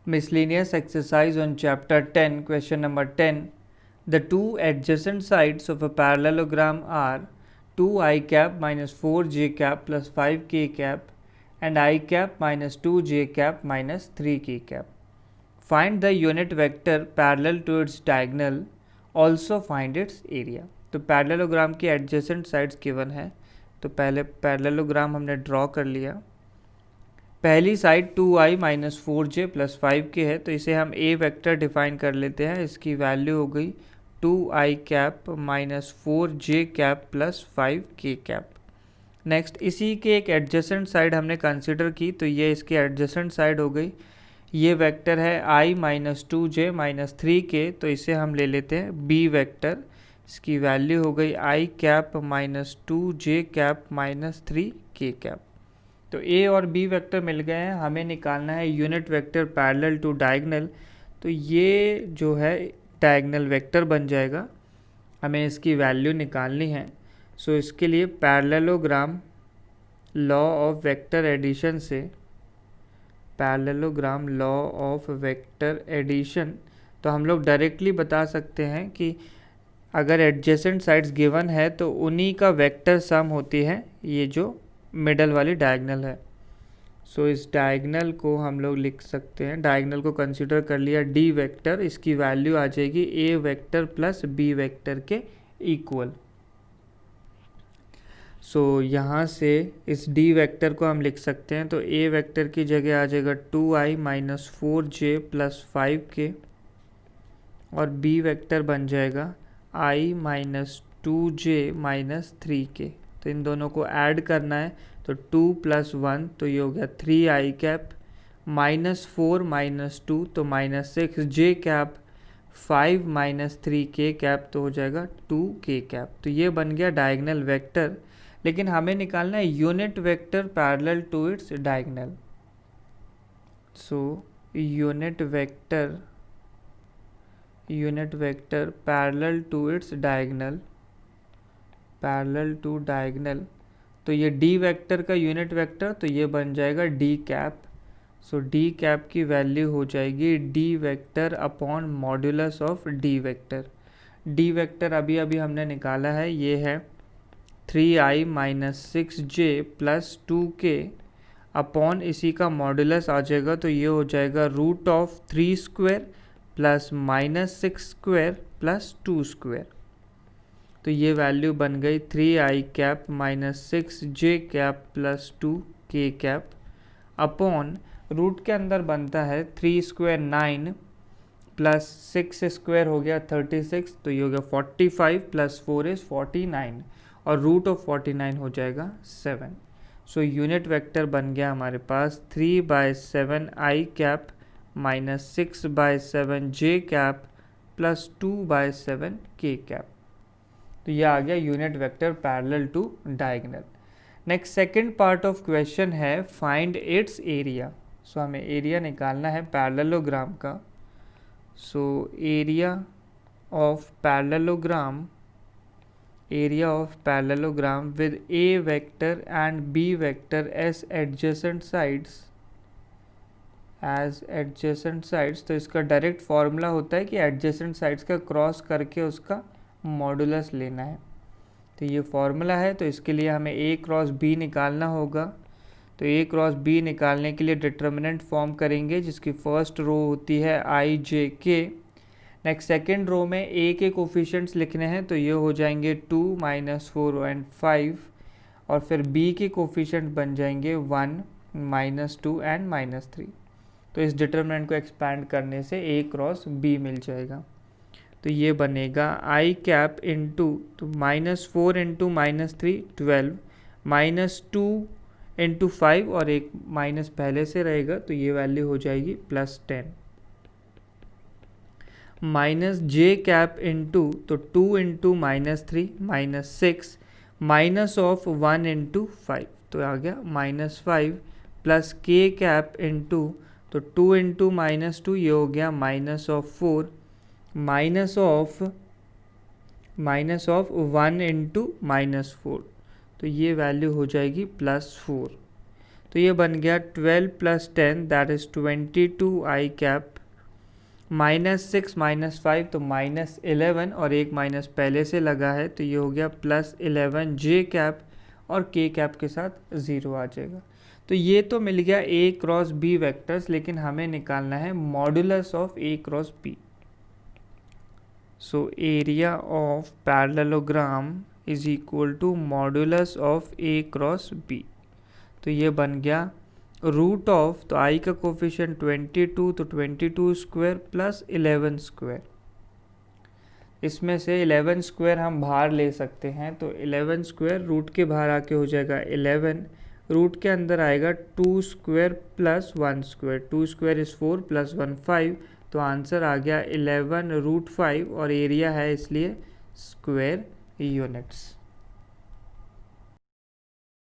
Miscellaneous exercise on chapter 10, question number 10. The two adjacent sides of a parallelogram are 2I cap minus 4j cap plus 5k cap and I cap minus 2j cap minus 3k cap. Find the unit vector parallel to its diagonal. Also find its area. तो parallelogram की adjacent sides given है, तो पहले parallelogram हमने draw कर लिया। पहली side 2i minus 4j plus 5k है, तो इसे हम a वेक्टर डिफाइन कर लेते हैं। इसकी वैल्यू हो गई 2i cap minus 4j cap plus 5k cap. Next इसी के एक एडजेसेंट साइड हमने कंसिडर की, तो ये इसकी एडजेसेंट साइड हो गई। ये वेक्टर है i minus 2j minus 3k, तो इसे हम ले लेते हैं b वेक्टर। इसकी वैल्यू हो गई i cap minus 2j cap minus 3k cap. तो a और b वेक्टर मिल गए हैं, हमें निकालना है unit vector parallel to diagonal. तो ये जो है डायगोनल वेक्टर बन जाएगा, हमें इसकी वैल्यू निकालनी है। सो इसके लिए parallelogram law of vector addition से, parallelogram law of vector addition, तो हम लोग डायरेक्टली बता सकते हैं कि अगर एडजेसेंट साइड्स गिवन है तो उन्हीं का वेक्टर सम होती है ये जो मिडल वाली डायगोनल है। सो इस डायगोनल को हम लोग लिख सकते हैं, डायगोनल को कंसीडर कर लिया डी वेक्टर, इसकी वैल्यू आ जाएगी ए वेक्टर प्लस बी वेक्टर के इक्वल। सो यहाँ से इस डी वेक्टर को हम लिख सकते हैं, तो ए वेक्टर की जगह आ जाएगा 2i minus 4j plus 5k और बी वेक्टर बन जाएगा i minus 2j minus 3k। तो इन दोनों को ऐड करना है, तो 2 प्लस 1, तो ये हो गया 3i कैप माइनस 4 माइनस 2, तो minus 6j cap 5 minus 3k cap, तो हो जाएगा 2k कैप। तो ये बन गया डायगोनल वेक्टर, लेकिन हमें निकालना है unit vector parallel to its diagonal. So unit vector parallel to its diagonal, parallel to diagonal, तो ये डी वेक्टर का यूनिट वेक्टर, तो ये बन जाएगा d cap. So d cap की वैल्यू हो जाएगी d vector upon modulus of d vector. D vector अभी अभी हमने निकाला है, ये है 3i minus 6j plus 2k upon इसी का मॉड्यूलस आ जाएगा, तो ये हो जाएगा root of 3 square plus minus 6 square plus 2 square. तो ये वैल्यू बन गई 3i cap minus 6j cap plus 2k cap upon root के अंदर बनता है 3 स्क्वायर 9 प्लस 6 स्क्वायर हो गया 36, तो ये हो गया 45 प्लस 4 इज 49 और रूट ऑफ 49 हो जाएगा 7। सो यूनिट वेक्टर बन गया हमारे पास 3/7i cap minus 6/7j cap plus 2/7k cap. तो ये आ गया unit vector parallel to diagonal. Next second part of question है फाइंड इट्स एरिया। सो हमें एरिया निकालना है पैरेललोग्राम का। So area of parallelogram with a vector and b vector as adjacent sides, तो इसका डायरेक्ट फॉर्मूला होता है कि एडजेसेंट साइड्स का क्रॉस करके उसका मॉडुलस लेना है। तो ये फॉर्मूला है, तो इसके लिए हमें a क्रॉस b निकालना होगा। तो a क्रॉस b निकालने के लिए डिटर्मिनेंट फॉर्म करेंगे, जिसकी फर्स्ट रो होती है i j k। Next second row में a के कोफिशिएंट्स लिखने हैं, तो ये हो जाएंगे 2 माइनस 4 एंड 5, और फिर b के कोफिशिएंट बन जाएंगे 1 माइनस 2 एंड माइनस 3। तो इस डिटर्मिनेंट को एक्सपैंड करने से a क्रॉस b मिल जाएगा। तो ये बनेगा i कैप इंटू, तो minus 4 into minus 3 12, minus 2 into 5 और एक माइनस पहले से रहेगा, तो ये वैल्यू हो जाएगी plus 10। Minus j cap into, तो 2 into minus 3 minus 6 minus of 1 into 5, तो आ गया minus 5 plus k cap into, तो 2 इंटू माइनस 2, ये हो गया minus of 4 minus of 1 into minus 4, तो ये वैल्यू हो जाएगी प्लस 4। तो ये बन गया 12 + 10 दैट इज़ 22 आई कैप, -6 -5 तो -11 और एक माइनस पहले से लगा है तो ये हो गया +11 जे कैप और के कैप के साथ 0 आ जाएगा। तो ये तो मिल गया ए क्रॉस बी वेक्टर्स, लेकिन हमें निकालना है modulus of a cross b. So area of parallelogram is equal to modulus of a cross b. तो ये बन गया रूट ऑफ, तो आई का कोफिशिएंट 22 तो 22 स्क्वायर प्लस 11 स्क्वायर, इसमें से 11 स्क्वायर हम बाहर ले सकते हैं तो 11 स्क्वायर रूट के बाहर आके हो जाएगा 11, रूट के अंदर आएगा 2 square plus 1 square, 2 square is 4 plus 1 5, तो आंसर आ गया 11 √5 और एरिया है इसलिए स्क्वायर यूनिट्स।